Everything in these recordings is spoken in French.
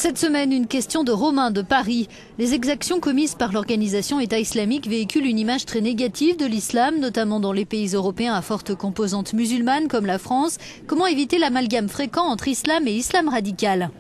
Cette semaine, une question de Romain de Paris. Les exactions commises par l'organisation État islamique véhiculent une image très négative de l'islam, notamment dans les pays européens à forte composante musulmane comme la France. Comment éviter l'amalgame fréquent entre islam et islam radical ?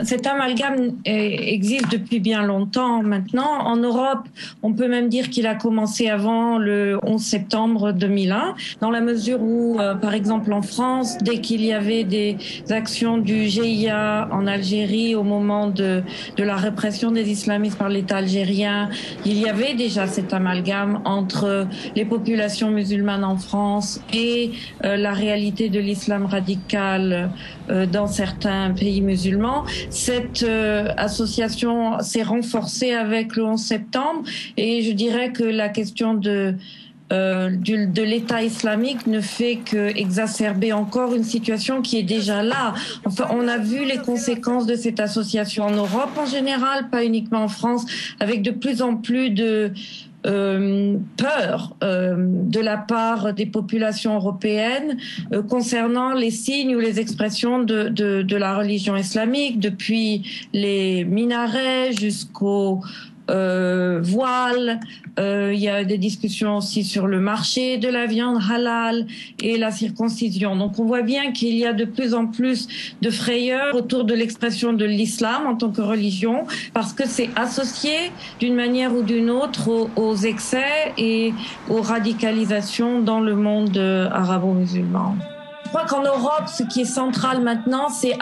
Cet amalgame existe depuis bien longtemps maintenant. En Europe, on peut même dire qu'il a commencé avant le 11 septembre 2001, dans la mesure où, par exemple en France, dès qu'il y avait des actions du GIA en Algérie au moment de la répression des islamistes par l'État algérien, il y avait déjà cet amalgame entre les populations musulmanes en France et la réalité de l'islam radical dans certains pays musulmans. Cette association s'est renforcée avec le 11 septembre et je dirais que la question de l'État islamique ne fait qu'exacerber encore une situation qui est déjà là. Enfin, on a vu les conséquences de cette association en Europe en général, pas uniquement en France, avec de plus en plus de peur de la part des populations européennes concernant les signes ou les expressions de la religion islamique, depuis les minarets jusqu'aux voile. Il y a des discussions aussi sur le marché de la viande halal et la circoncision. Donc on voit bien qu'il y a de plus en plus de frayeur autour de l'expression de l'islam en tant que religion, parce que c'est associé d'une manière ou d'une autre aux excès et aux radicalisations dans le monde arabo-musulman. Je crois qu'en Europe, ce qui est central maintenant, c'est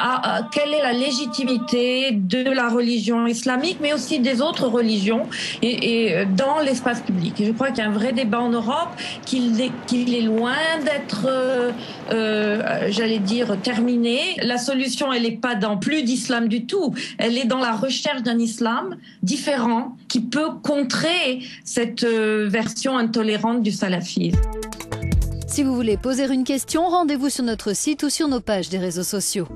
quelle est la légitimité de la religion islamique, mais aussi des autres religions et dans l'espace public. Et je crois qu'il y a un vrai débat en Europe, qu'il est loin d'être, j'allais dire, terminé. La solution, elle n'est pas dans plus d'islam du tout. Elle est dans la recherche d'un islam différent qui peut contrer cette version intolérante du salafisme. Si vous voulez poser une question, rendez-vous sur notre site ou sur nos pages des réseaux sociaux.